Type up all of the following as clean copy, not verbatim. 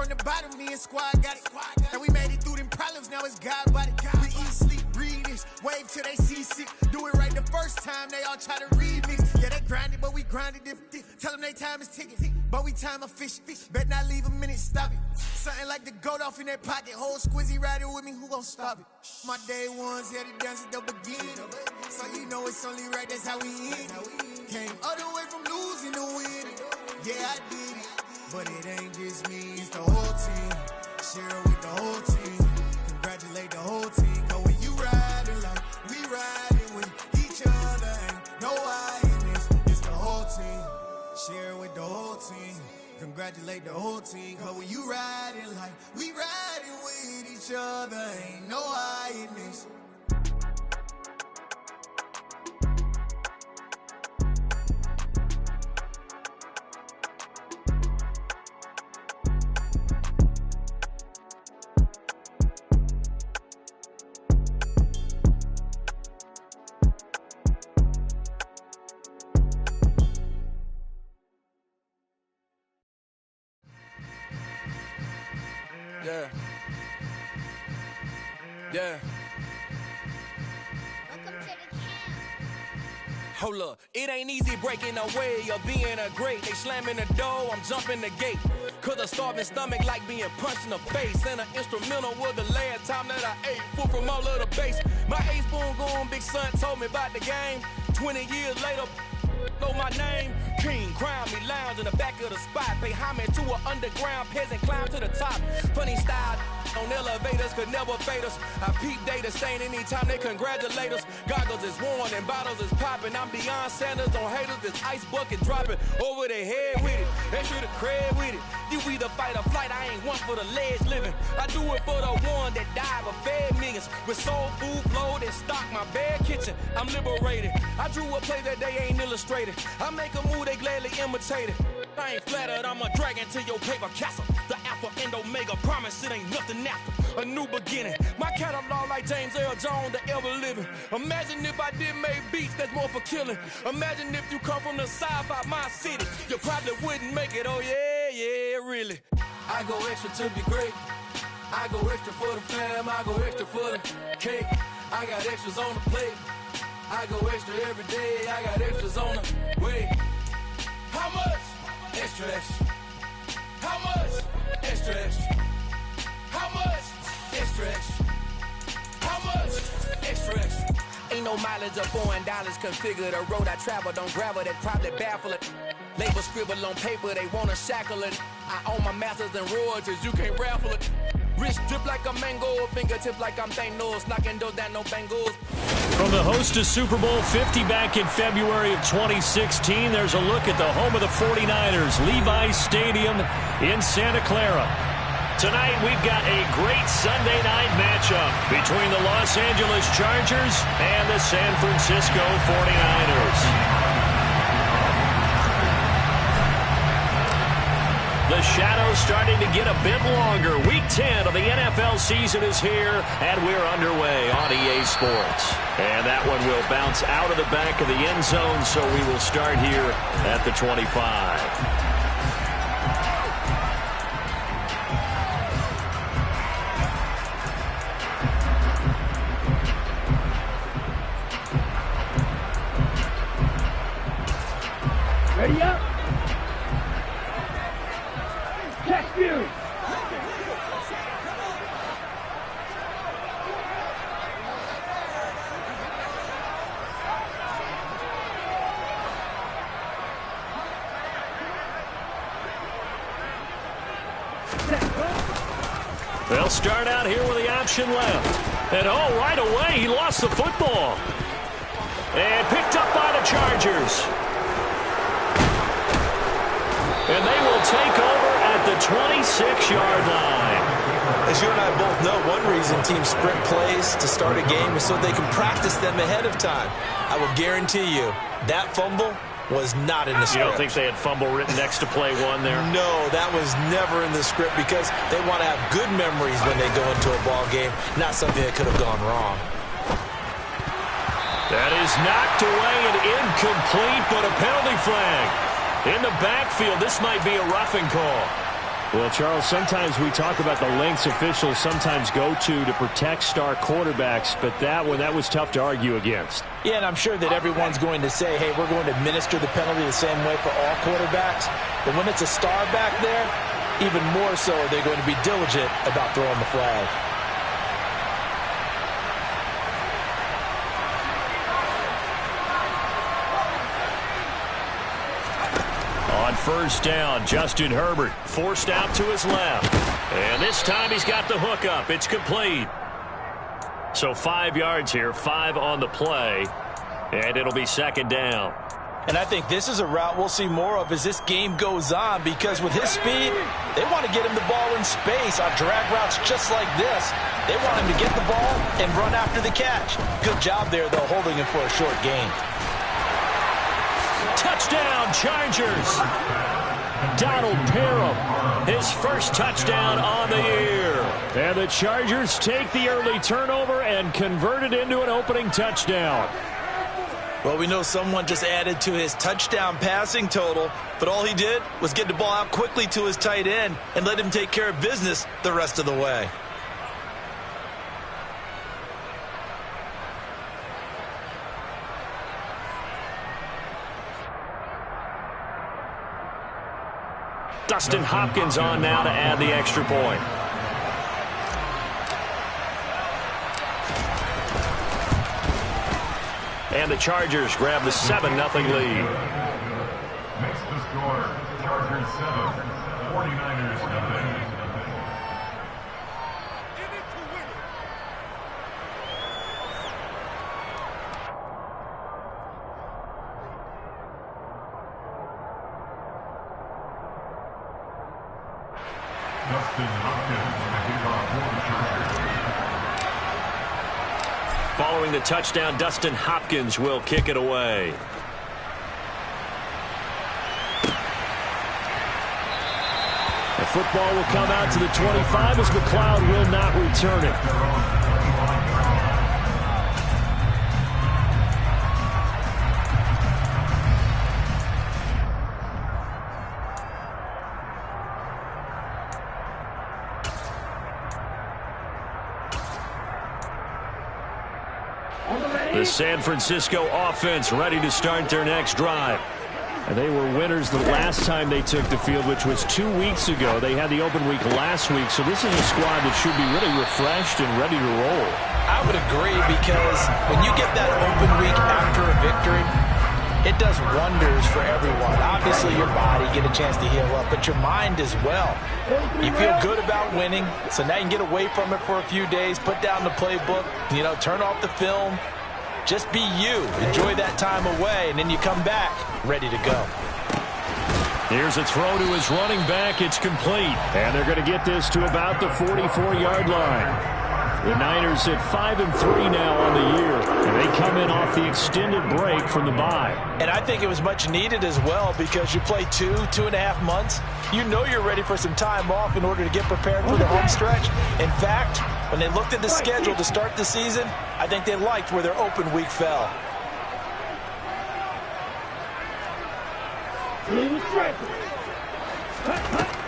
from the bottom, me and squad got it. And we made it through them problems, now it's God body. We eat, sleep, breathe this, wave till they see sick. Do it right the first time, they all try to remix. Yeah, they grinded, but we grinded different. Tell them they time is ticking, but we time a fish. Bet not leave a minute, stop it. Something like the goat off in that pocket, whole squizzy riding with me, who gon' stop it? My day ones had to dance at the beginning, so you know it's only right, that's how we end. Came all the way from losing to winning. Yeah, I did it, but it ain't just me, it's the whole team. Share it with the whole team. Congratulate the whole team. Cause when you riding like we riding with each other, ain't no I in this, it's the whole team. Share it with the whole team. Congratulate the whole team. Cause when you riding like we riding with each other, ain't no I in this. Yeah. Yeah. Hold up, it ain't easy breaking away or being a great. They slamming the door, I'm jumping the gate. Cause a starving stomach like being punched in the face. And an instrumental was the last time that I ate. Food from all of the bass. My ace boom goon, big son told me about the game. 20 years later, know my name. King, crown me, lounge in the back of the spot. Pay homage to an underground peasant, climb to the top. Funny style on elevators could never fade us. I peep data stain anytime they congratulate us. Goggles is worn and bottles is popping. I'm Deion Sanders on haters, this ice bucket dropping over their head with it. Extra the cred with it. You either fight or flight, I ain't one for the ledge living. I do it for the one that died but fed millions. With soul food flowed and stock my bare kitchen. I'm liberated. I drew a play that they ain't illustrated. I make a move, they gladly imitate it. I ain't flattered, I'm a dragon to your paper castle. The alpha and omega, promise it ain't nothing after. A new beginning. My catalog like James Earl Jones, the ever living. Imagine if I did make beats that's more for killing. Imagine if you come from the sci-fi my city. You probably wouldn't make it, oh yeah, yeah, really. I go extra to be great. I go extra for the fam, I go extra for the cake. I got extras on the plate. I go extra every day, I got extras on the way. How much? Extra, extra. How much? Extra, extra. How much? Extra, extra. How much? Extra, extra. Ain't no mileage or $4 configure the road I travel. Don't gravel, that probably baffle it. Label scribble on paper, they wanna shackle it. I own my masters and royalties, you can't raffle it. Wrist drip like a mango, fingertip like I'm Thanos, knocking those down, no bangles. From the host of Super Bowl 50 back in February of 2016, there's a look at the home of the 49ers, Levi's Stadium in Santa Clara. Tonight, we've got a great Sunday night matchup between the Los Angeles Chargers and the San Francisco 49ers. The shadow's starting to get a bit longer. Week 10 of the NFL season is here, and we're underway on EA Sports. And that one will bounce out of the back of the end zone, so we will start here at the 25. Ready up. Check you. They'll start out here with the option left. And oh, right away, he lost the football. And picked up by the Chargers. And they will take over at the 26-yard line. As you and I both know, one reason teams sprint plays to start a game is so they can practice them ahead of time. I will guarantee you that fumble was not in the script. You don't think they had fumble written next to play one there? No, that was never in the script because they want to have good memories when they go into a ball game, not something that could have gone wrong. That is knocked away and incomplete, but a penalty flag. In the backfield, this might be a roughing call. Well, Charles, sometimes we talk about the lengths officials sometimes go to protect star quarterbacks, but that was tough to argue against. Yeah, and I'm sure that everyone's going to say, hey, we're going to administer the penalty the same way for all quarterbacks. But when it's a star back there, even more so are they going to be diligent about throwing the flag. On first down, Justin Herbert forced out to his left. And this time he's got the hook up. It's complete. So 5 yards here, 5 on the play. And it'll be second down. And I think this is a route we'll see more of as this game goes on, because with his speed, they want to get him the ball in space on drag routes just like this. They want him to get the ball and run after the catch. Good job there, though, holding him for a short gain. Touchdown, Chargers. Donald Parham, his first touchdown on the year. And the Chargers take the early turnover and convert it into an opening touchdown. Well, we know someone just added to his touchdown passing total, but all he did was get the ball out quickly to his tight end and let him take care of business the rest of the way. Dustin Hopkins on now to add the extra point. And the Chargers grab the 7-0 lead. Makes the score Chargers 7, 49ers 9. Dustin Hopkins to kick off for the Chargers. Following the touchdown, Dustin Hopkins will kick it away. The football will come out to the 25 as McLeod will not return it. The San Francisco offense ready to start their next drive. And they were winners the last time they took the field, which was 2 weeks ago. They had the open week last week, so this is a squad that should be really refreshed and ready to roll. I would agree, because when you get that open week after a victory, it does wonders for everyone. Obviously, your body get a chance to heal up, but your mind as well. You feel good about winning, so now you can get away from it for a few days, put down the playbook, turn off the film. Just be you. Enjoy that time away, and then you come back ready to go. Here's a throw to his running back. It's complete. And they're going to get this to about the 44-yard line. The Niners at 5-3 now on the year. And they come in off the extended break from the bye. And I think it was much needed as well, because you play 2.5 months. You know you're ready for some time off in order to get prepared for the home stretch. In fact, when they looked at the schedule to start the season, I think they liked where their open week fell.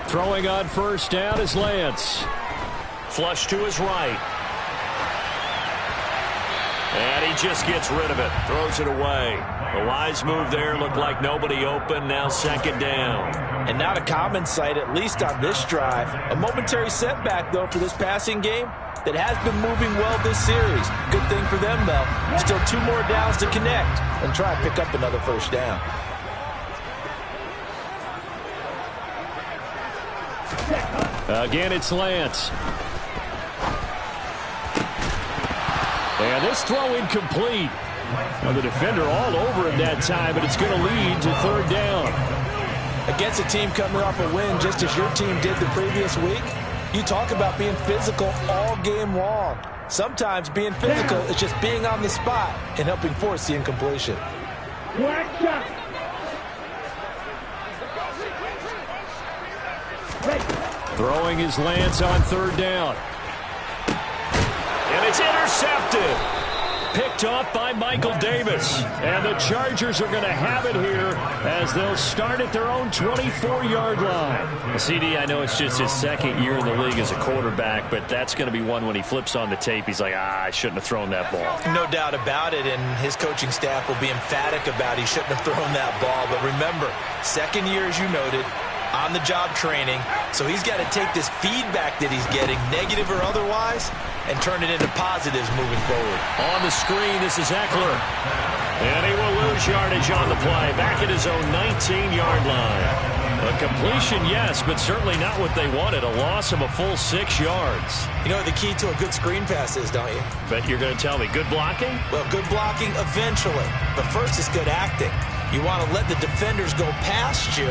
Throwing on first down is Lance. Flush to his right. And he just gets rid of it. Throws it away. A wise move there. Looked like nobody open. Now second down. And not a common sight, at least on this drive. A momentary setback, though, for this passing game that has been moving well this series. Good thing for them, though. Still 2 more downs to connect and try and pick up another first down. Again, it's Lance. And this throw incomplete. Well, the defender all over him that time, but it's going to lead to third down. Against a team coming off a win just as your team did the previous week, you talk about being physical all game long. Sometimes being physical is just being on the spot and helping force the incompletion. Throwing his Lance on third down. And it's intercepted. picked off by Michael Davis. And the Chargers are going to have it here as they'll start at their own 24-yard line. Well, CD, I know it's just his second year in the league as a quarterback, but that's going to be one when he flips on the tape, he's like, I shouldn't have thrown that ball. No doubt about it, and his coaching staff will be emphatic about he shouldn't have thrown that ball. But remember, second year, as you noted, on-the-job training, so he's got to take this feedback that he's getting, negative or otherwise, and turn it into positives moving forward. On the screen, this is Eckler. And he will lose yardage on the play, back at his own 19-yard line. A completion, yes, but certainly not what they wanted. A loss of a full 6 yards. You know what the key to a good screen pass is, don't you? Bet you're going to tell me. Good blocking? Well, good blocking eventually. But first is good acting. You want to let the defenders go past you,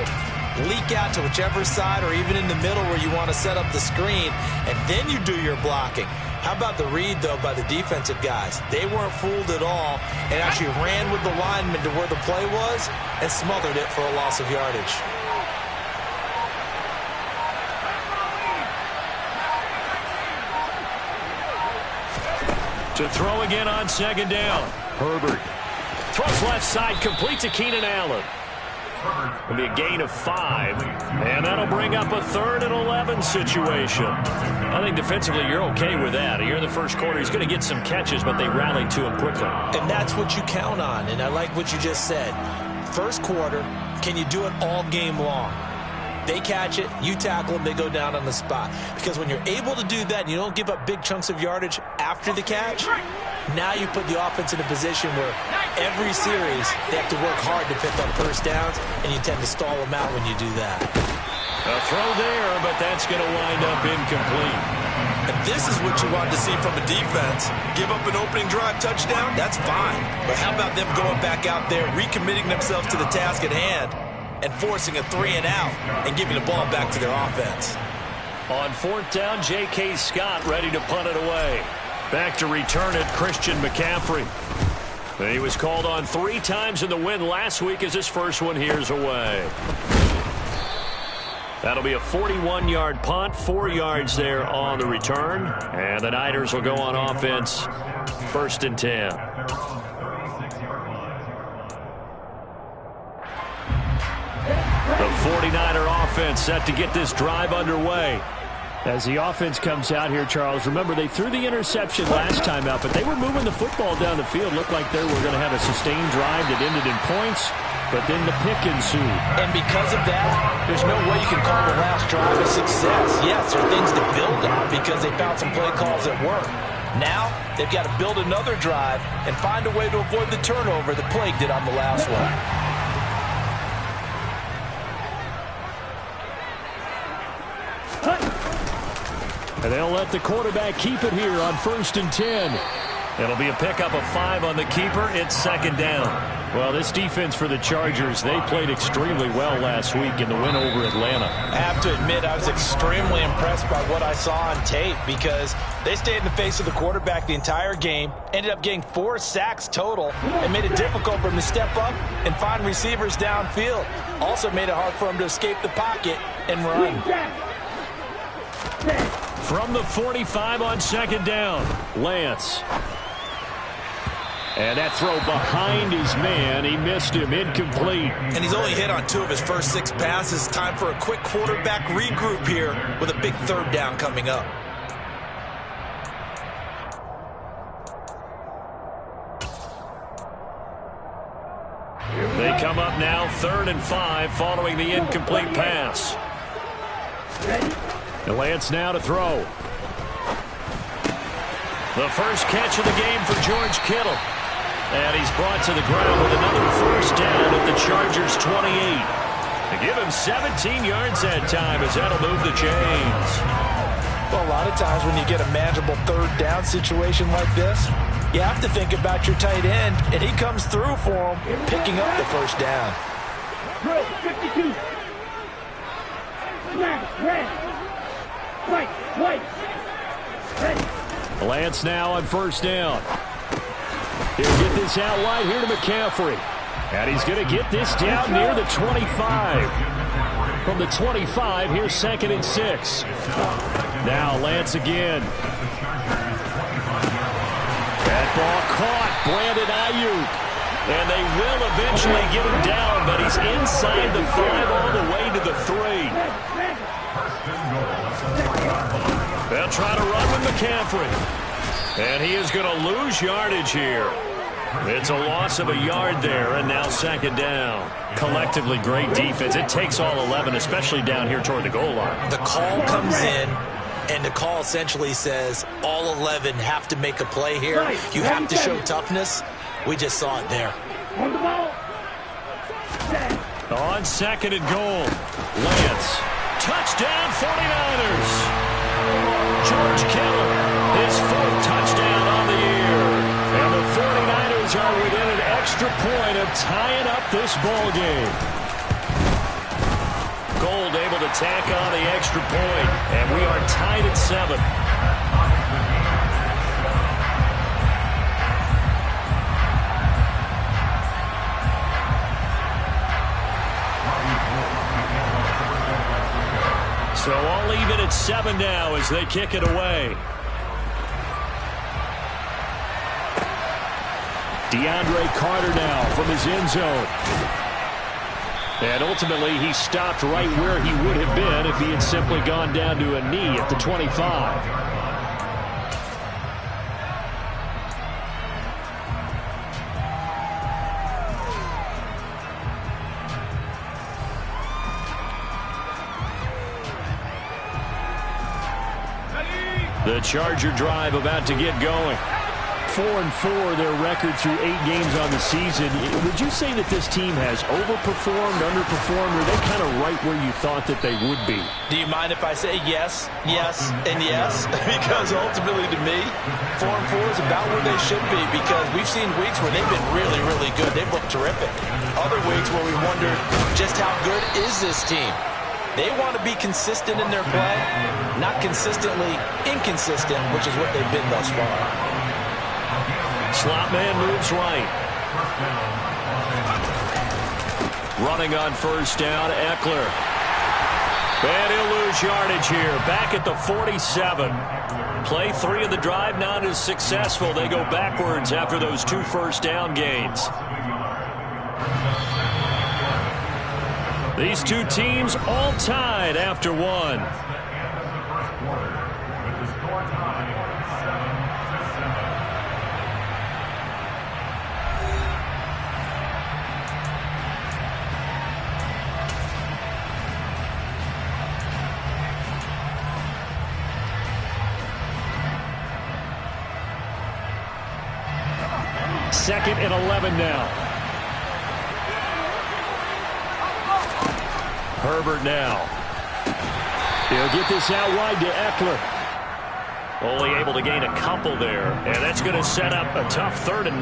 leak out to whichever side or even in the middle where you want to set up the screen, and then you do your blocking. How about the read, though, by the defensive guys? They weren't fooled at all and actually ran with the lineman to where the play was and smothered it for a loss of yardage. To throw again on second down. Herbert throws left side, complete to Keenan Allen. It'll be a gain of 5, and that'll bring up a 3rd and 11 situation. I think defensively you're okay with that. Here in the first quarter, he's going to get some catches, but they rallied to him quickly. And that's what you count on, and I like what you just said. First quarter, can you do it all game long? They catch it, you tackle them, they go down on the spot. Because when you're able to do that and you don't give up big chunks of yardage after the catch, now you put the offense in a position where every series they have to work hard to pick up first downs, and you tend to stall them out when you do that. A throw there, but that's going to wind up incomplete. And this is what you want to see from a defense. Give up an opening drive touchdown, that's fine. But how about them going back out there, recommitting themselves to the task at hand, and forcing a 3-and-out and giving the ball back to their offense. On 4th down, J.K. Scott ready to punt it away. Back to return it, Christian McCaffrey. He was called on 3 times in the win last week as his first one here's away. That'll be a 41-yard punt, 4 yards there on the return. And the Niners will go on offense, 1st and 10. The 49er offense set to get this drive underway. As the offense comes out here, Charles, remember they threw the interception last time out, but they were moving the football down the field. Looked like they were going to have a sustained drive that ended in points, but then the pick ensued. And because of that, there's no way you can call the last drive a success. Yes, there are things to build on because they found some play calls that work. Now, they've got to build another drive and find a way to avoid the turnover that plagued it on the last one. And they'll let the quarterback keep it here on 1st and 10. It'll be a pickup of 5 on the keeper. It's 2nd down. Well, this defense for the Chargers, they played extremely well last week in the win over Atlanta. I have to admit, I was extremely impressed by what I saw on tape because they stayed in the face of the quarterback the entire game, ended up getting 4 sacks total, and made it difficult for him to step up and find receivers downfield. Also made it hard for him to escape the pocket and run. From the 45 on 2nd down, Lance. And that throw behind his man. He missed him, incomplete. And he's only hit on 2 of his first 6 passes. Time for a quick quarterback regroup here with a big 3rd down coming up. They come up now 3rd and 5 following the incomplete pass. And Lance now to throw. The first catch of the game for George Kittle. And he's brought to the ground with another 1st down at the Chargers' 28. To give him 17 yards that time as that'll move the chains. Well, a lot of times when you get a manageable 3rd down situation like this, you have to think about your tight end, and he comes through for him, picking up the 1st down. 52. Red. White. Red. Lance now on 1st down. He'll get this out wide here to McCaffrey. And he's going to get this down near the 25. From the 25, here's 2nd and 6. Now Lance again. At ball caught. Brandon Ayuk. And they will eventually get him down, but he's inside the 5 all the way to the 3. They'll try to run with McCaffrey. And he is going to lose yardage here. It's a loss of a yard there, and now second down. Collectively, great defense. It takes all 11, especially down here toward the goal line. The call comes in, and the call essentially says all 11 have to make a play here. You have to show toughness. We just saw it there. On the ball. On second and goal, Lance. Touchdown, 49ers. George Kittle, his 4th touchdown on the year. And the 49ers are within an extra point of tying up this ball game. Gold able to tack on the extra point, and we are tied at 7. So all even at 7 now as they kick it away. DeAndre Carter now from his end zone. And ultimately he stopped right where he would have been if he had simply gone down to a knee at the 25. The Charger drive about to get going. 4-4 their record through 8 games on the season. Would you say that this team has overperformed, underperformed, or are they kind of right where you thought that they would be? Do you mind if I say yes, yes, and yes? Because ultimately to me, 4-4 is about where they should be, because we've seen weeks where they've been really, really good. They've looked terrific. Other weeks where we wondered just how good is this team? They want to be consistent in their play, not consistently inconsistent, which is what they've been thus far. Slot man moves right. Running on first down, Eckler. And he'll lose yardage here. Back at the 47. Play 3 of the drive not as successful. They go backwards after those 2 first down gains. These two teams all tied after 1. Second and 11 now. Herbert now. He'll get this out wide to Eckler. Only able to gain a couple there, and that's going to set up a tough 3rd and 9.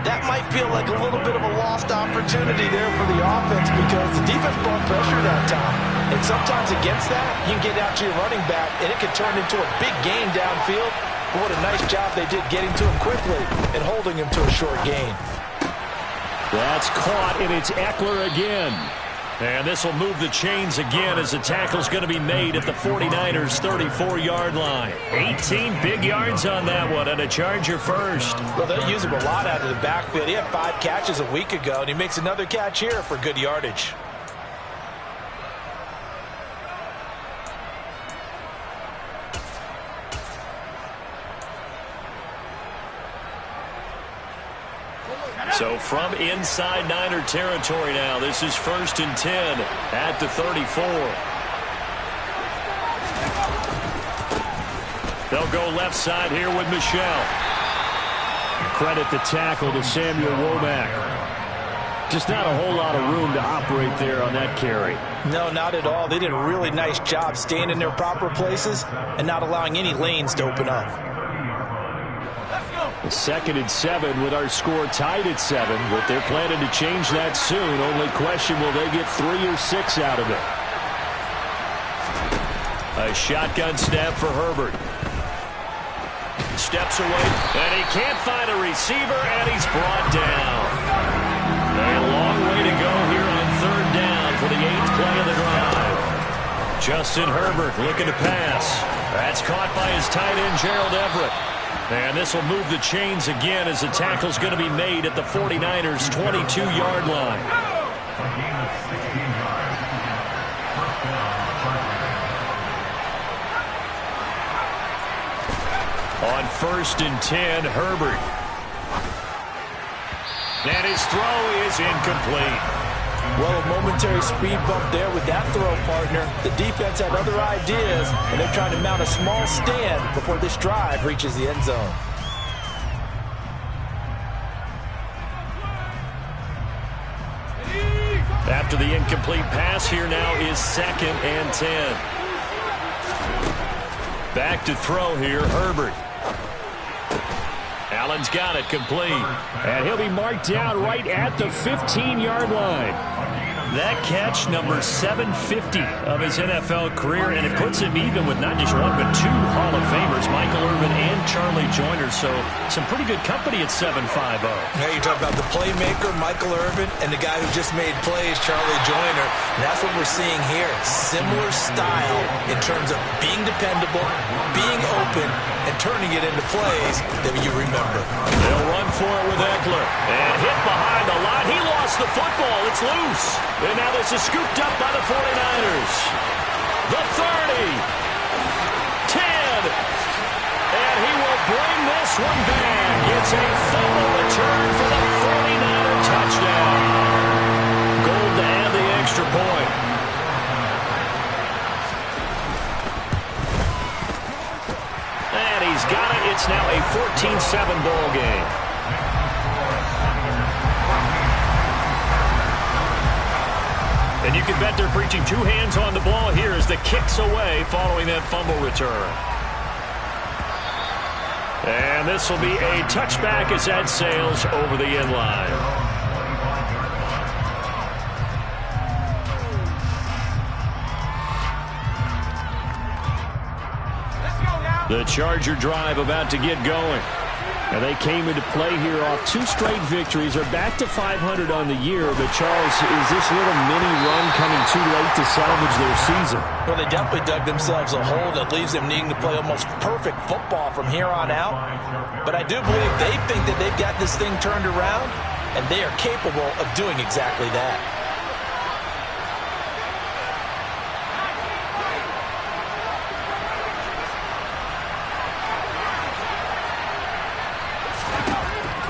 That might feel like a little bit of a lost opportunity there for the offense, because the defense brought pressure that time. And sometimes against that, you can get out to your running back, and it can turn into a big gain downfield. But what a nice job they did getting to him quickly and holding him to a short gain. That's caught, and it's Eckler again. And this will move the chains again as the tackle's going to be made at the 49ers' 34-yard line. 18 big yards on that one, and a Charger first. Well, they'll use him a lot out of the backfield. He had 5 catches a week ago, and he makes another catch here for good yardage. So from inside Niner territory now, this is 1st and 10 at the 34. They'll go left side here with Michelle. Credit the tackle to Samuel Womack. Just not a whole lot of room to operate there on that carry. No, not at all. They did a really nice job staying in their proper places and not allowing any lanes to open up. 2nd and 7 with our score tied at 7, but they're planning to change that soon. Only question, will they get 3 or 6 out of it? A shotgun snap for Herbert. Steps away, and he can't find a receiver, and he's brought down. A long way to go here on 3rd down for the 8th play of the drive. Justin Herbert looking to pass. That's caught by his tight end, Gerald Everett. And this will move the chains again as the tackle's going to be made at the 49ers' 22-yard line. A gain of 16 yards. First down, On 1st and 10, Herbert. And his throw is incomplete. Well, a momentary speed bump there with that throw, partner. The defense had other ideas, and they're trying to mount a small stand before this drive reaches the end zone. After the incomplete pass, here now is 2nd and 10. Back to throw here, Herbert. Allen's got it complete. And he'll be marked down right at the 15-yard line. That catch, number 750 of his NFL career, and it puts him even with not just one but 2 Hall of Famers, Michael Irvin and Charlie Joyner. So some pretty good company at 750. Now you talk about the playmaker, Michael Irvin, and the guy who just made plays, Charlie Joyner. And that's what we're seeing here. Similar style in terms of being dependable, being open, and turning it into plays that you remember. They'll run for it with Eckler. And hit behind the line. He lost the football. It's loose. And now this is scooped up by the 49ers. The 30. 10. And he will bring this one back. It's a fumble return for the 49er touchdown. Gold to add the extra point. And he's got it. It's now a 14-7 ball game. And you can bet they're preaching 2 hands on the ball here as the kick's away following that fumble return. And this will be a touchback as that sails over the end line. The Charger drive about to get going. And they came into play here off 2 straight victories. Are back to 500 on the year. But, Charles, is this little mini run coming too late to salvage their season? Well, they definitely dug themselves a hole that leaves them needing to play almost perfect football from here on out. But I do believe they think that they've got this thing turned around, and they are capable of doing exactly that.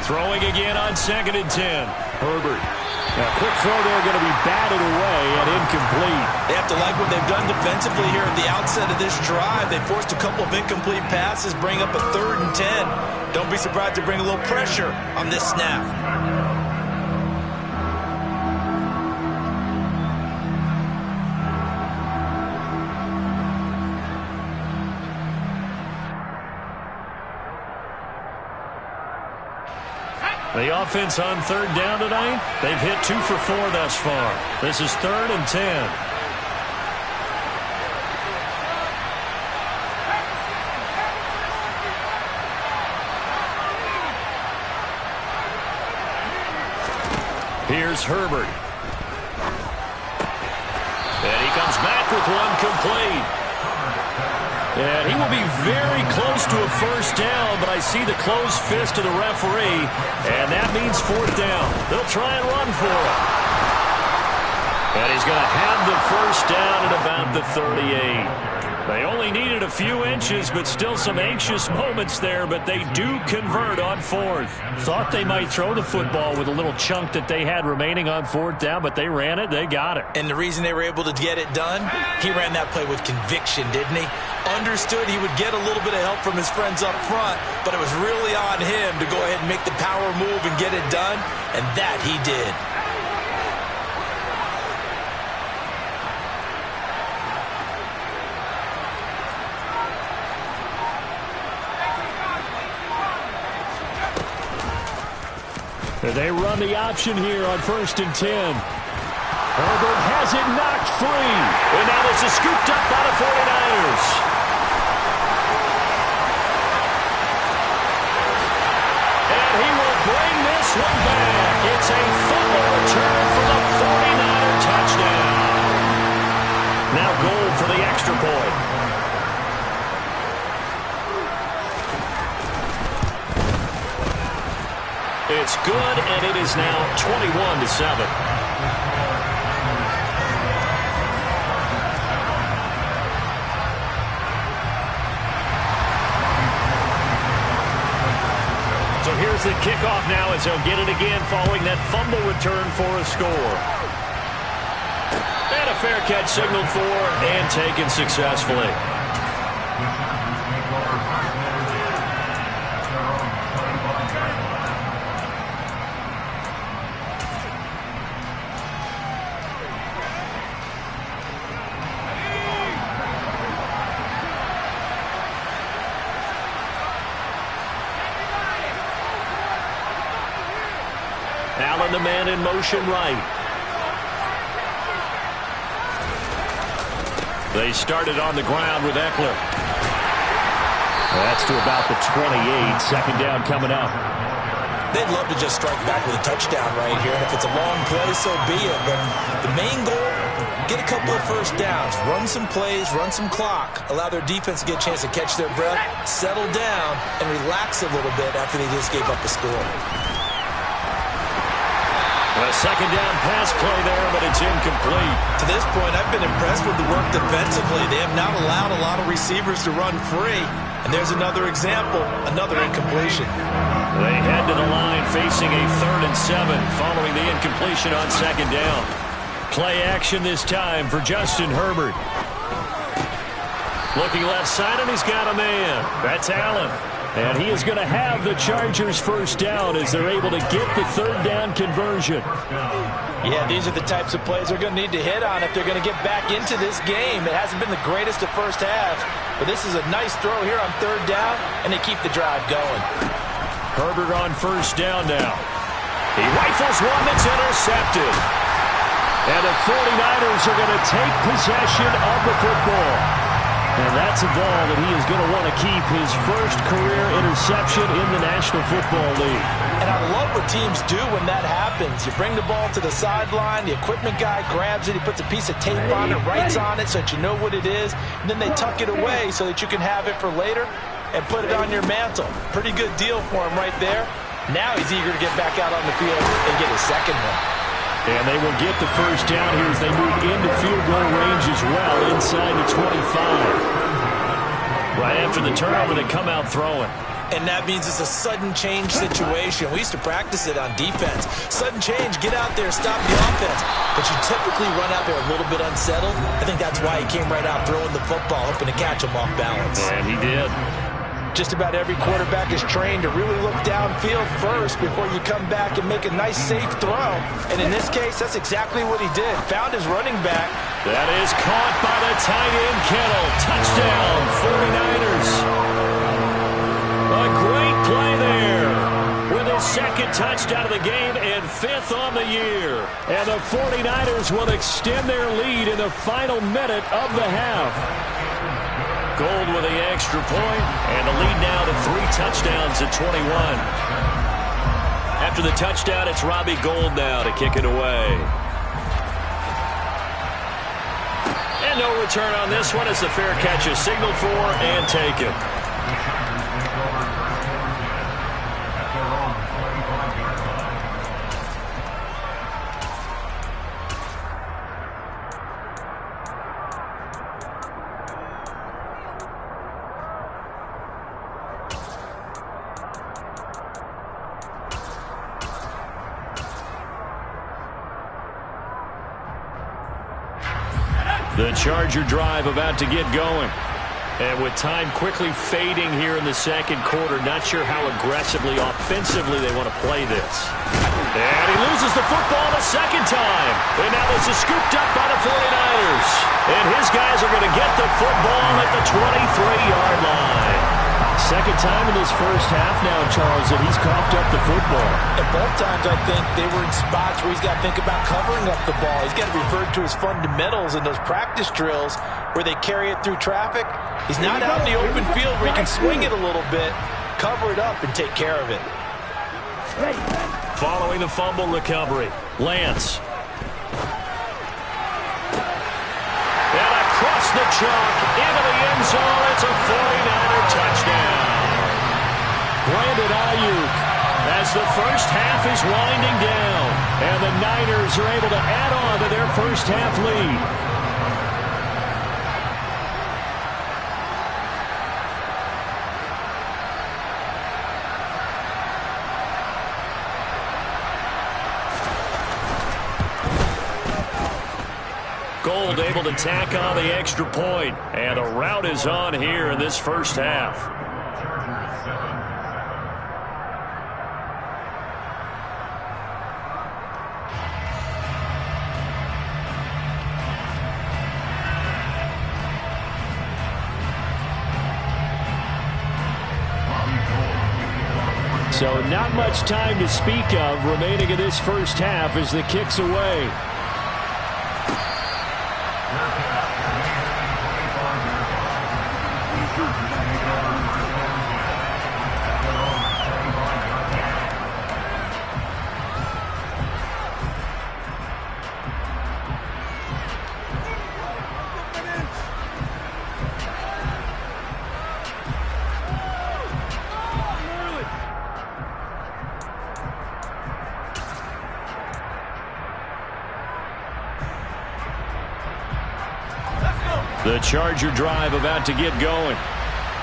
Throwing again on 2nd and 10. Herbert. Now, quick throw there, going to be batted away and incomplete. They have to like what they've done defensively here at the outset of this drive. They forced a couple of incomplete passes, bring up a 3rd and 10. Don't be surprised to bring a little pressure on this snap. The offense on 3rd down tonight, they've hit 2 for 4 thus far. This is 3rd and 10. Here's Herbert. And he comes back with one complete. And he will be very close to a 1st down, but I see the closed fist of the referee, and that means 4th down. They'll try and run for it. And he's going to have the 1st down at about the 38. They only needed a few inches, but still some anxious moments there, but they do convert on 4th. Thought they might throw the football with a little chunk that they had remaining on 4th down, but they ran it, they got it. And the reason they were able to get it done, he ran that play with conviction, didn't he? Understood he would get a little bit of help from his friends up front, but it was really on him to go ahead and make the power move and get it done, and that he did. They run the option here on 1st and 10. Herbert has it knocked free. And now this is scooped up by the 49ers. And he will bring this one back. It's a fumble return for the 49er touchdown. Now goal for the extra point. good, and it is now 21-7. So here's the kickoff now as they'll get it again following that fumble return for a score. And a fair catch signaled for and taken successfully. Allen, the man in motion right. They started on the ground with Eckler. That's to about the 28. Second down coming up. They'd love to just strike back with a touchdown right here. And if it's a long play, so be it. But the main goal, get a couple of first downs. Run some plays, run some clock. Allow their defense to get a chance to catch their breath, settle down, and relax a little bit after they just gave up a score. A second down pass play there, but it's incomplete. To this point, I've been impressed with the work defensively. They have not allowed a lot of receivers to run free. And there's another example, another incompletion. They head to the line facing a 3rd and 7 following the incompletion on second down. Play action this time for Justin Herbert. Looking left side, and he's got a man. That's Allen. And he is going to have the Chargers first down as they're able to get the 3rd down conversion. Yeah, these are the types of plays they're going to need to hit on if they're going to get back into this game. It hasn't been the greatest of first halves, but this is a nice throw here on 3rd down, and they keep the drive going. Herbert on first down now. He rifles one that's intercepted. And the 49ers are going to take possession of the football. And that's a ball that he is going to want to keep, his first career interception in the National Football League. And I love what teams do when that happens. You bring the ball to the sideline, the equipment guy grabs it, he puts a piece of tape on it, writes on it so that you know what it is, and then they tuck it away so that you can have it for later and put it on your mantle. Pretty good deal for him right there. Now he's eager to get back out on the field and get his second one. And they will get the first down here as they move into field goal range as well, inside the 25. Right after the turnover, they come out throwing. And that means it's a sudden change situation. We used to practice it on defense. Sudden change, get out there, stop the offense. But you typically run out there a little bit unsettled. I think that's why he came right out throwing the football, hoping to catch him off balance. And he did. Just about every quarterback is trained to really look downfield first before you come back and make a nice, safe throw. And in this case, that's exactly what he did. Found his running back. That is caught by the tight end, Kittle. Touchdown, 49ers. A great play there with his second touchdown of the game and 5th on the year. And the 49ers will extend their lead in the final minute of the half. Gold with the extra point, and the lead now to 3 touchdowns at 21. After the touchdown, it's Robbie Gould now to kick it away. And no return on this one as the fair catch is signaled for and taken. The Charger drive about to get going. And with time quickly fading here in the second quarter, not sure how aggressively, offensively they want to play this. And he loses the football the second time. And now this is scooped up by the 49ers. And his guys are going to get the football at the 23-yard line. Second time in this first half now, Charles, that he's coughed up the football. And both times, I think, they were in spots where he's got to think about covering up the ball. He's got to revert to his fundamentals in those practice drills where they carry it through traffic. He's not out in the open field where he can swing it a little bit, cover it up, and take care of it. Following the fumble recovery, Lance. And across the chalk, into the end zone, it's a 49er touchdown. Brandon Ayuk has as the first half is winding down. And the Niners are able to add on to their first half lead. Gold able to tack on the extra point, and a rout is on here in this first half. So not much time to speak of remaining in this first half as the kick's away. The Charger drive about to get going.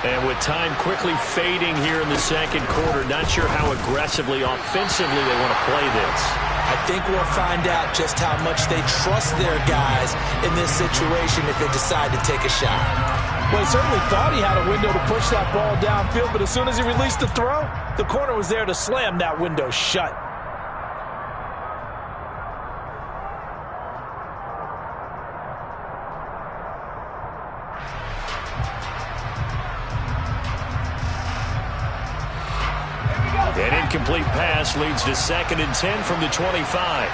And with time quickly fading here in the second quarter, not sure how aggressively, offensively they want to play this. I think we'll find out just how much they trust their guys in this situation if they decide to take a shot. Well, he certainly thought he had a window to push that ball downfield, but as soon as he released the throw, the corner was there to slam that window shut. An incomplete pass leads to 2nd and 10 from the 25.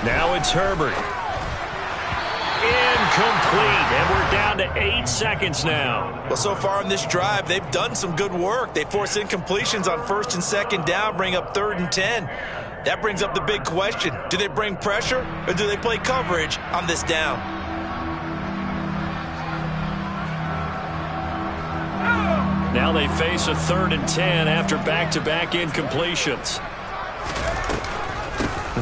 Now it's Herbert. Incomplete, and we're down to 8 seconds now. Well, so far in this drive, they've done some good work. They force incompletions on 1st and 2nd down, bring up 3rd and 10. That brings up the big question. Do they bring pressure, or do they play coverage on this down? Now they face a 3rd and 10 after back-to-back incompletions.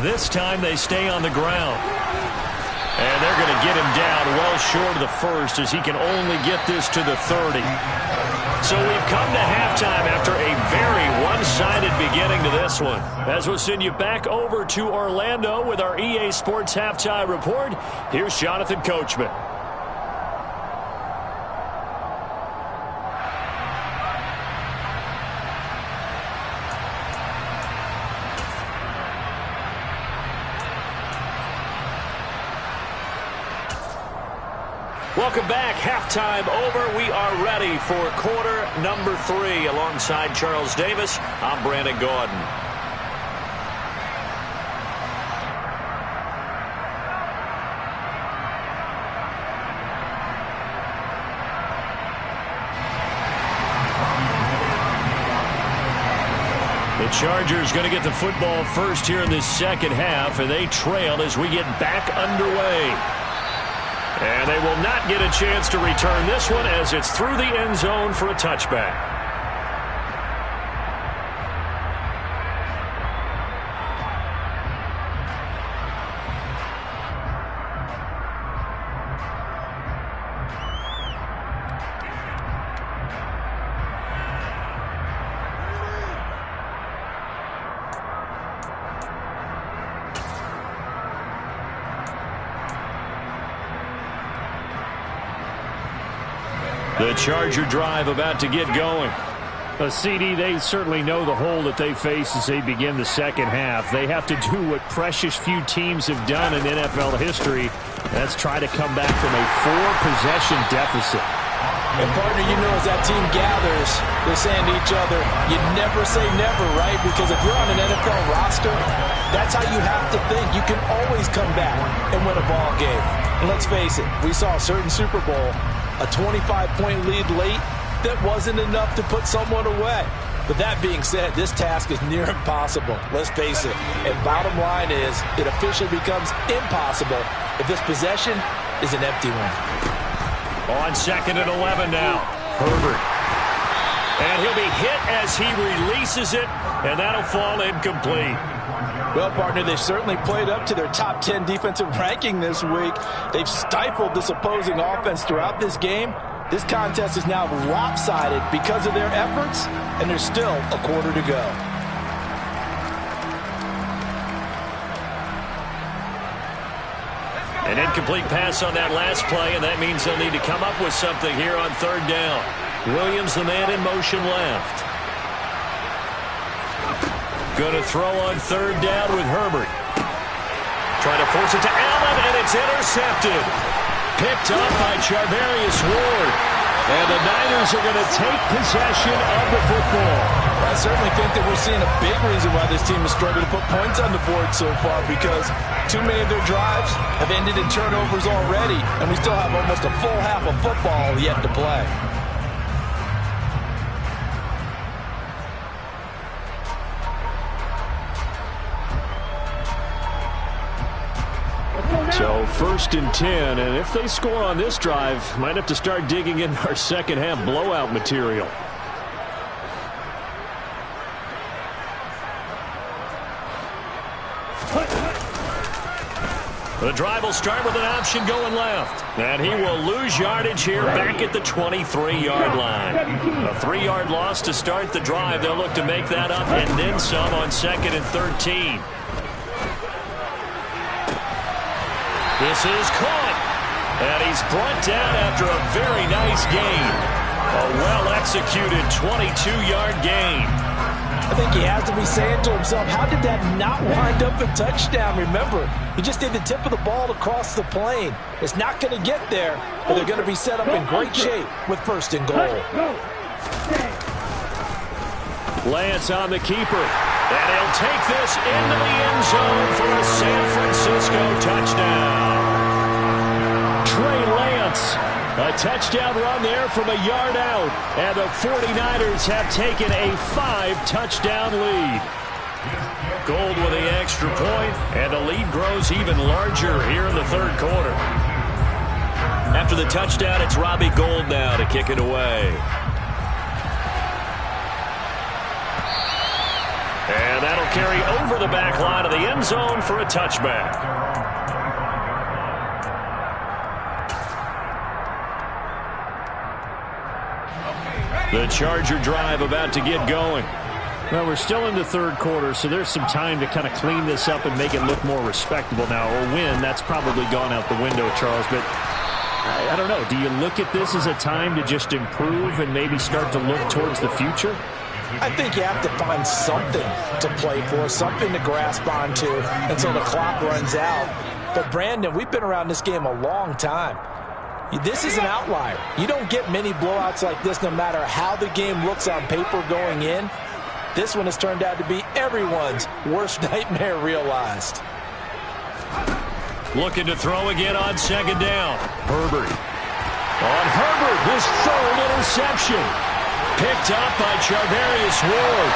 This time they stay on the ground. And they're going to get him down well short of the first as he can only get this to the 30. So we've come to halftime after a very one-sided beginning to this one. As we'll send you back over to Orlando with our EA Sports Halftime Report, here's Jonathan Coachman. Welcome back. Halftime over. We are ready for quarter number 3. Alongside Charles Davis, I'm Brandon Gordon. The Chargers going to get the football first here in this second half, and they trail as we get back underway. And they will not get a chance to return this one as it's through the end zone for a touchback. The Charger drive about to get going. CD, they certainly know the hole that they face as they begin the second half. They have to do what precious few teams have done in NFL history. That's try to come back from a 4-possession deficit. And partner, you know, as that team gathers, they're saying to each other, you never say never, right? Because if you're on an NFL roster, that's how you have to think. You can always come back and win a ball game. And let's face it, we saw a certain Super Bowl, a 25-point lead late, that wasn't enough to put someone away. But that being said, this task is near impossible. Let's face it. And bottom line is, it officially becomes impossible if this possession is an empty one. On 2nd and 11 now. Herbert. And he'll be hit as he releases it, and that'll fall incomplete. Well, partner, they've certainly played up to their top 10 defensive ranking this week. They've stifled this opposing offense throughout this game. This contest is now lopsided because of their efforts, and there's still a quarter to go. An incomplete pass on that last play, and that means they'll need to come up with something here on third down. Williams, the man in motion left. Going to throw on third down with Herbert. Trying to force it to Allen, and it's intercepted. Picked up by Charvarius Ward. And the Niners are going to take possession of the football. I certainly think that we're seeing a big reason why this team has struggled to put points on the board so far, because too many of their drives have ended in turnovers already, and we still have almost a full half of football yet to play. So 1st and 10, and if they score on this drive, might have to start digging in our second half blowout material. The drive will start with an option going left. And he will lose yardage here back at the 23-yard line. A 3-yard loss to start the drive. They'll look to make that up and then some on 2nd and 13. This is caught. And he's brought down after a very nice gain. A well-executed 22-yard gain. I think he has to be saying to himself, how did that not wind up a touchdown? Remember, he just did the tip of the ball across the plane. It's not going to get there, but they're going to be set up in great shape with 1st and goal. Lance on the keeper. And he'll take this into the end zone for a San Francisco touchdown. Trey Lance, a touchdown run there from a yard out. And the 49ers have taken a 5-touchdown lead. Gold with the extra point, and the lead grows even larger here in the third quarter. After the touchdown, it's Robbie Gould now to kick it away. And that'll carry over the back line of the end zone for a touchback. The Charger drive about to get going. Well, we're still in the third quarter, so there's some time to kind of clean this up and make it look more respectable now. Or win, that's probably gone out the window, Charles. But I don't know. Do you look at this as a time to just improve and maybe start to look towards the future? I think you have to find something to play for, something to grasp onto until the clock runs out. But, Brandon, we've been around this game a long time. This is an outlier. You don't get many blowouts like this no matter how the game looks on paper going in. This one has turned out to be everyone's worst nightmare realized. Looking to throw again on 2nd down. Herbert. On Herbert, his 3rd interception. Picked up by Charvarius Ward.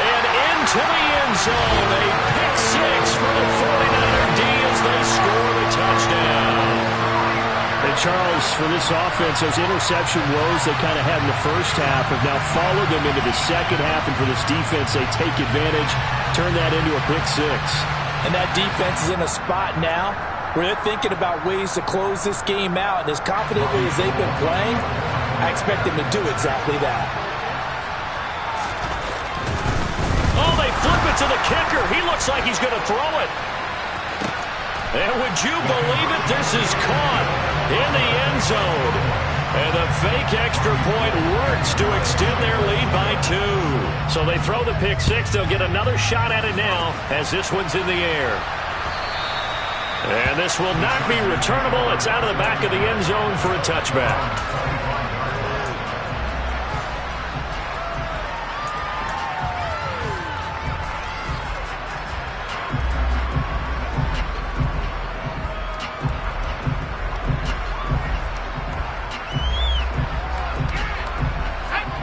And into the end zone. A pick 6 for the 49er D as they score the touchdown. And Charles, for this offense, those interception woes they kind of had in the first half have now followed them into the second half. And for this defense, they take advantage, turn that into a pick 6. And that defense is in a spot now where they're thinking about ways to close this game out. And as confidently as they've been playing, I expect them to do exactly that. Oh, they flip it to the kicker. He looks like he's going to throw it. And would you believe it? This is caught in the end zone. And the fake extra point works to extend their lead by 2. So they throw the pick 6. They'll get another shot at it now as this one's in the air. And this will not be returnable. It's out of the back of the end zone for a touchback.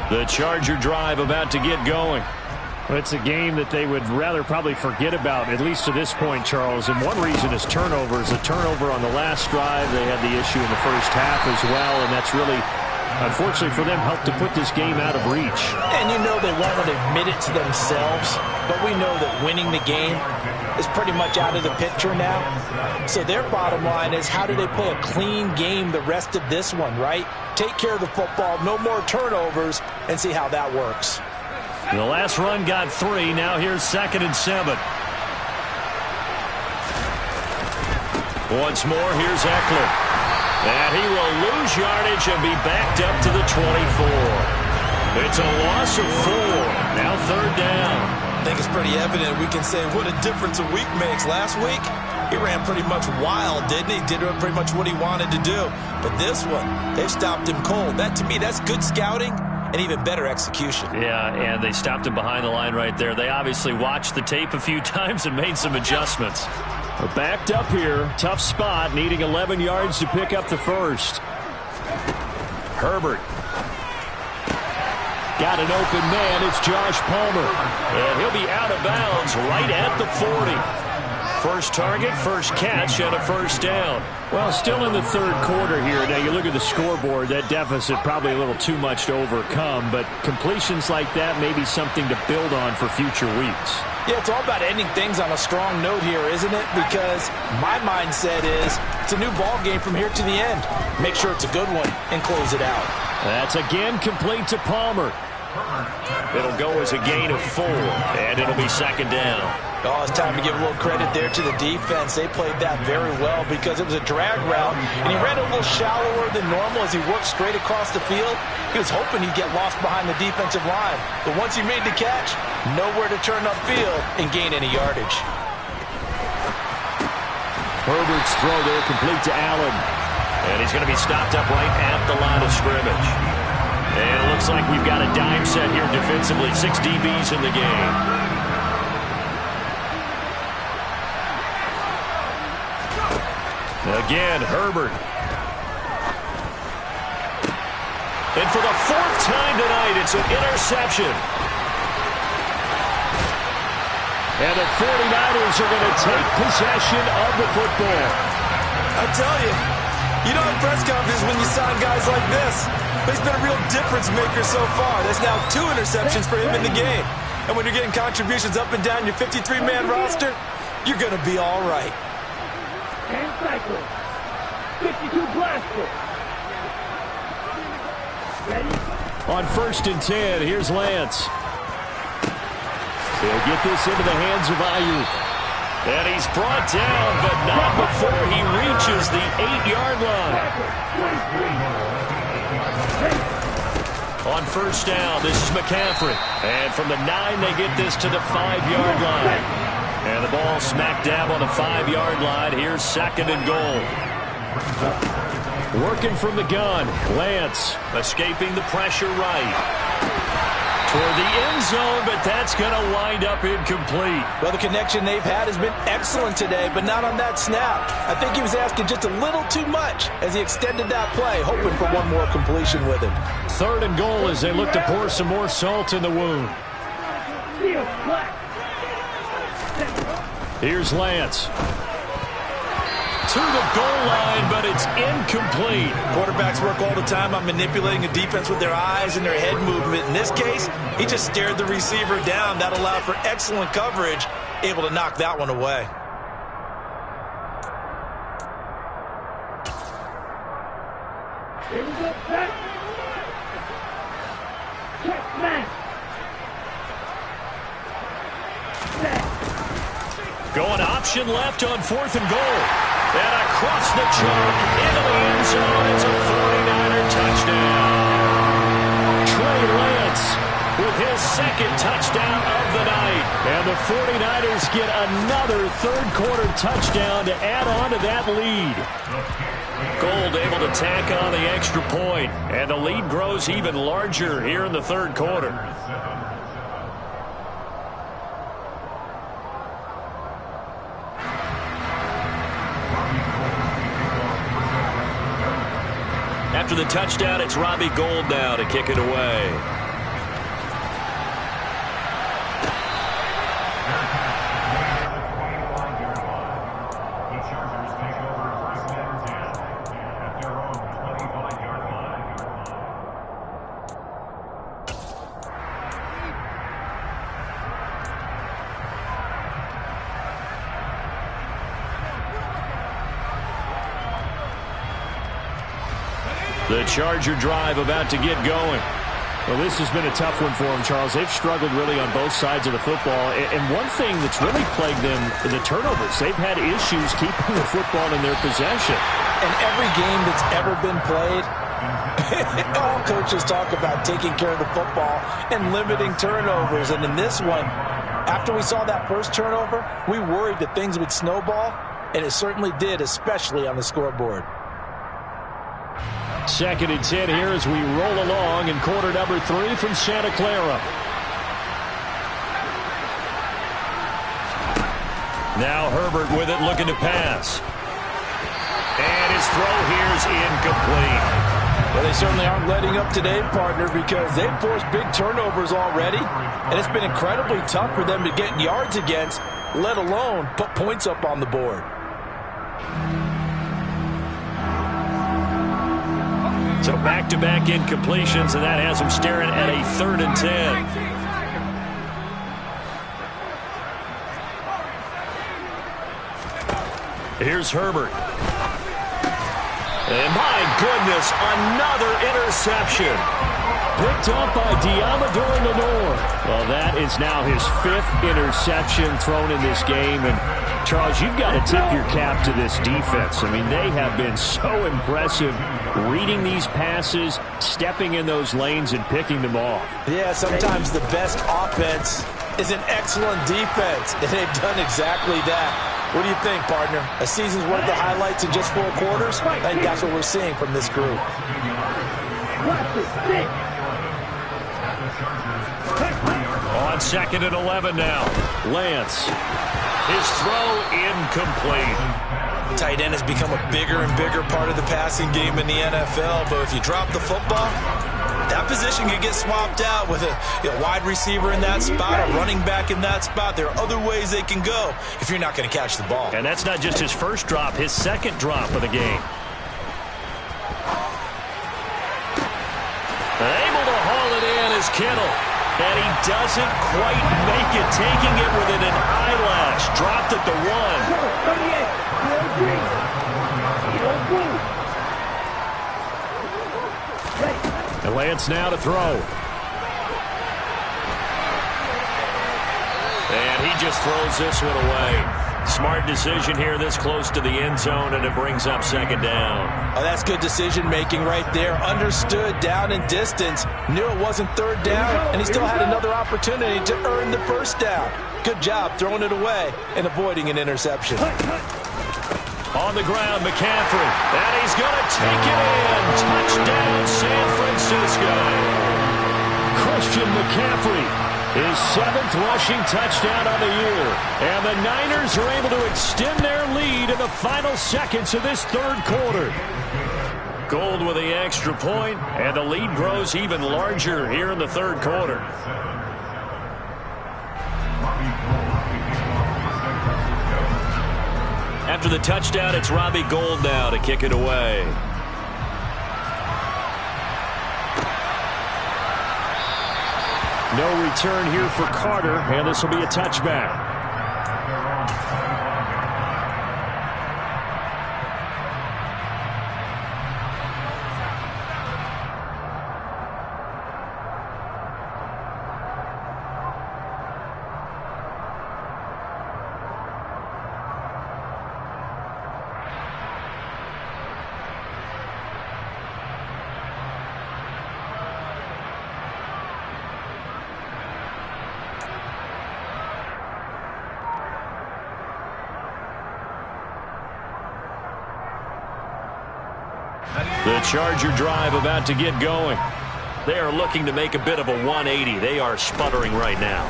The Charger drive about to get going. Well, it's a game that they would rather probably forget about, at least to this point, Charles. And one reason is turnovers. A turnover on the last drive. They had the issue in the first half as well, and that's really unfortunately for them, helped to put this game out of reach. And you know they won't want to admit it to themselves, but we know that winning the game is pretty much out of the picture now. So their bottom line is, how do they play a clean game the rest of this one, right? Take care of the football, no more turnovers, and see how that works. The last run got 3. Now here's 2nd and 7. Once more, here's Eckler. And he will lose yardage and be backed up to the 24. It's a loss of 4. Now 3rd down. I think it's pretty evident we can say what a difference a week makes. Last week, he ran pretty much wild, didn't he? Did pretty much what he wanted to do. But this one, they've stopped him cold. That, to me, that's good scouting and even better execution. Yeah, and they stopped him behind the line right there. They obviously watched the tape a few times and made some adjustments. We're backed up here. Tough spot, needing 11 yards to pick up the first. Herbert. Got an open man. It's Josh Palmer. And he'll be out of bounds right at the 40. First target, first catch, and a first down. Well, still in the 3rd quarter here. Now, you look at the scoreboard, that deficit probably a little too much to overcome, but completions like that may be something to build on for future weeks. Yeah, it's all about ending things on a strong note here, isn't it? Because my mindset is it's a new ball game from here to the end. Make sure it's a good one and close it out. That's again complete to Palmer. It'll go as a gain of 4, and it'll be 2nd down. Oh, it's time to give a little credit there to the defense. They played that very well because it was a drag route, and he ran a little shallower than normal as he worked straight across the field. He was hoping he'd get lost behind the defensive line, but once he made the catch, nowhere to turn upfield and gain any yardage. Herbert's throw there complete to Allen. And he's going to be stopped up right at the line of scrimmage. And it looks like we've got a dime set here defensively. 6 DBs in the game. Again, Herbert. And for the 4th time tonight, it's an interception. And the 49ers are going to take possession of the football. I tell you, you don't have press conference when you sign guys like this. But he's been a real difference maker so far. There's now 2 interceptions for him in the game. And when you're getting contributions up and down your 53-man roster, you're going to be all right. And cycle. 52 blaster. Ready? On 1st and 10, here's Lance. He'll get this into the hands of Ayuk. And he's brought down, but not before he reaches the 8-yard line. On 1st down, this is McCaffrey. And from the 9, they get this to the 5-yard line. And the ball smack dab on the 5-yard line. Here's 2nd and goal. Working from the gun, Lance. Escaping the pressure right. Toward the end zone, but that's going to wind up incomplete. Well, the connection they've had has been excellent today, but not on that snap. I think he was asking just a little too much as he extended that play, hoping for one more completion with him. 3rd and goal as they look to pour some more salt in the wound. Here's Lance. To the goal line, but it's incomplete. Quarterbacks work all the time on manipulating a defense with their eyes and their head movement. In this case, he just stared the receiver down. That allowed for excellent coverage, able to knock that one away. Here we go, set. Check, man. Set. Going option left on 4th and goal. And across the chalk into the end zone. It's a 49er touchdown. Trey Lance with his 2nd touchdown of the night. And the 49ers get another 3rd quarter touchdown to add on to that lead. Gold able to tack on the extra point. And the lead grows even larger here in the 3rd quarter. After the touchdown, it's Robbie Gould now to kick it away. The Charger drive about to get going. Well, this has been a tough one for them, Charles. They've struggled really on both sides of the football. And one thing that's really plagued them, the turnovers. They've had issues keeping the football in their possession. In every game that's ever been played, all coaches talk about taking care of the football and limiting turnovers. And in this one, after we saw that first turnover, we worried that things would snowball, and it certainly did, especially on the scoreboard. 2nd and 10 here as we roll along in quarter number 3 from Santa Clara. Now Herbert with it, looking to pass. And his throw here is incomplete. Well, they certainly aren't letting up today, partner, because they've forced big turnovers already, and it's been incredibly tough for them to get yards against, let alone put points up on the board. So back-to-back incompletions, and that has them staring at a 3rd and 10. Here's Herbert. And my goodness, another interception. Picked up by Diamador Lenore. Well, that is now his 5th interception thrown in this game. And, Charles, you've got to tip your cap to this defense. I mean, they have been so impressive reading these passes, stepping in those lanes, and picking them off. Yeah, sometimes the best offense is an excellent defense, and they've done exactly that. What do you think, partner? A season's worth of highlights in just 4 quarters? I think that's what we're seeing from this group. On 2nd and 11 now. Lance. His throw incomplete. Tight end has become a bigger and bigger part of the passing game in the NFL, but if you drop the football, that position could get swapped out with a wide receiver in that spot, a running back in that spot. There are other ways they can go if you're not going to catch the ball. And that's not just his first drop, his 2nd drop of the game. Able to haul it in is Kittle. And he doesn't quite make it, taking it within an eyelash. Dropped at the 1. And Lance now to throw. And he just throws this one away. Smart decision here this close to the end zone, and it brings up 2nd down. Oh, that's good decision-making right there. Understood down and distance. Knew it wasn't 3rd down, and he still had another opportunity to earn the 1st down. Good job throwing it away and avoiding an interception. On the ground, McCaffrey. And he's going to take it in. Touchdown, San Francisco. Christian McCaffrey. His 7th rushing touchdown on the year. And the Niners are able to extend their lead in the final seconds of this 3rd quarter. Gold with the extra point, and the lead grows even larger here in the 3rd quarter. After the touchdown, it's Robbie Gould now to kick it away. No return here for Carter, and this will be a touchback. The Charger drive about to get going. They are looking to make a bit of a 180. They are sputtering right now.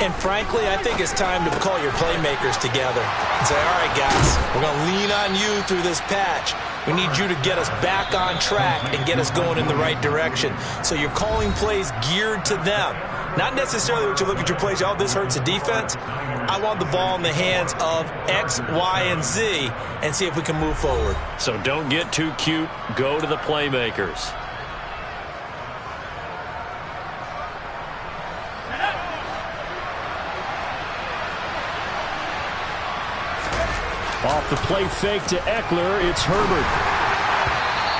And frankly, I think it's time to call your playmakers together and say, all right, guys, we're going to lean on you through this patch. We need you to get us back on track and get us going in the right direction. So you're calling plays geared to them. Not necessarily what you look at your plays, oh, this hurts the defense. I want the ball in the hands of X, Y, and Z and see if we can move forward. So don't get too cute. Go to the playmakers. Off the play fake to Eckler, it's Herbert.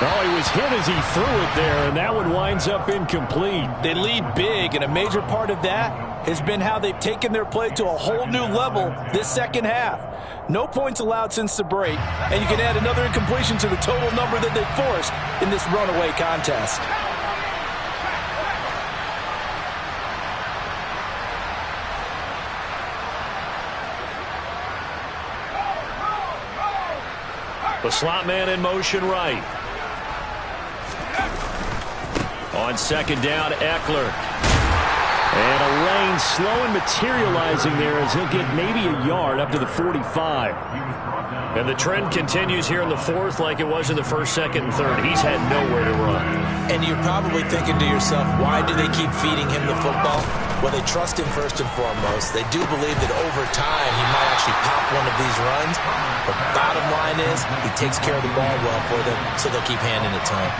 Oh, he was hit as he threw it there, and that one winds up incomplete. They lead big, and a major part of that has been how they've taken their play to a whole new level this second half. No points allowed since the break, and you can add another incompletion to the total number that they forced in this runaway contest. The slot man in motion right. On second down, Eckler. And a lane slow and materializing there as he'll get maybe a yard up to the 45. And the trend continues here in the fourth like it was in the first, second, and third. He's had nowhere to run. And you're probably thinking to yourself, why do they keep feeding him the football? Well, they trust him first and foremost. They do believe that over time he might actually pop one of these runs. But bottom line is he takes care of the ball well for them, so they'll keep handing it to him.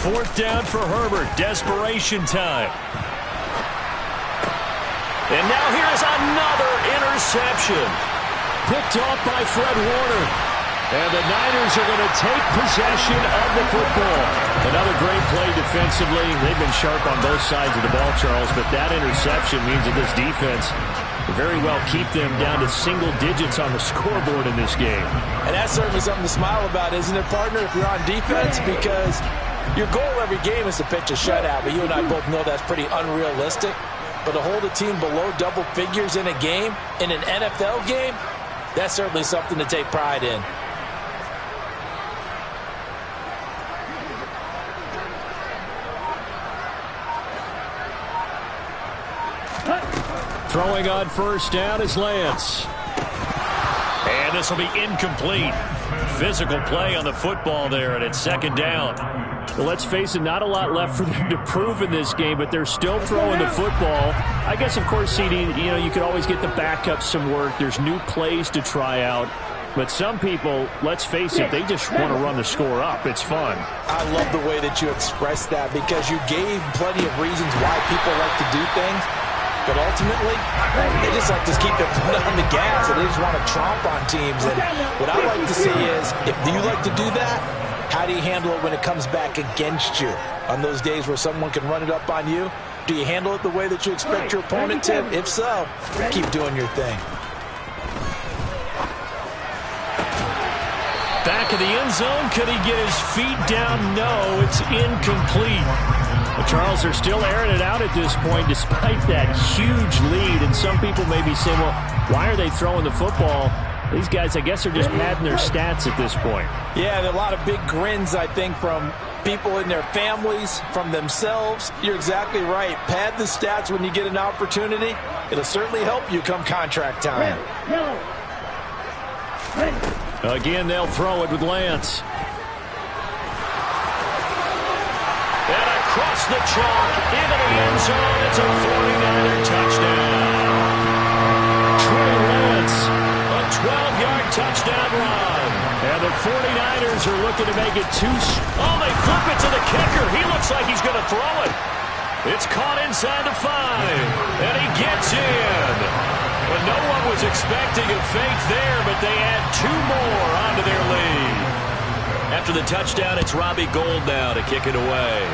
Fourth down for Herbert. Desperation time. And now here's another interception. Picked off by Fred Warner. And the Niners are going to take possession of the football. Another great play defensively. They've been sharp on both sides of the ball, Charles, but that interception means that this defense will very well keep them down to single digits on the scoreboard in this game. And that's certainly something to smile about, isn't it, partner, if you're on defense? Because your goal every game is to pitch a shutout, but you and I both know that's pretty unrealistic. But to hold a team below double figures in a game, in an NFL game, that's certainly something to take pride in. Throwing on first down is Lance. And this will be incomplete. Physical play on the football there, and it's second down. Well, let's face it, not a lot left for them to prove in this game, but they're still throwing the football. I guess, of course, CD, you could always get the backup some work. There's new plays to try out. But some people, let's face it, they just want to run the score up. It's fun. I love the way that you expressed that because you gave plenty of reasons why people like to do things. But ultimately, they just like to keep their foot on the gas, and they just want to tromp on teams. And what I like to see is, if you like to do that, how do you handle it when it comes back against you? On those days where someone can run it up on you, do you handle it the way that you expect your opponent to? If so, keep doing your thing. Back of the end zone, could he get his feet down? No, it's incomplete. Well, Charles, they're still airing it out at this point despite that huge lead. And some people may be saying, well, why are they throwing the football? These guys, I guess, are just padding their stats at this point. Yeah, there are a lot of big grins, I think, from people in their families, from themselves. You're exactly right. Pad the stats when you get an opportunity. It'll certainly help you come contract time. Again, they'll throw it with Lance. And across the chalk, into the end zone, it's a 49er touchdown. Trey Lance, a 12-yard touchdown run. And the 49ers are looking to make it two. Oh, they flip it to the kicker. He looks like he's going to throw it. It's caught inside the 5, and he gets in. Well, no one was expecting a fake there, but they add 2 more onto their lead. After the touchdown, it's Robbie Gould now to kick it away.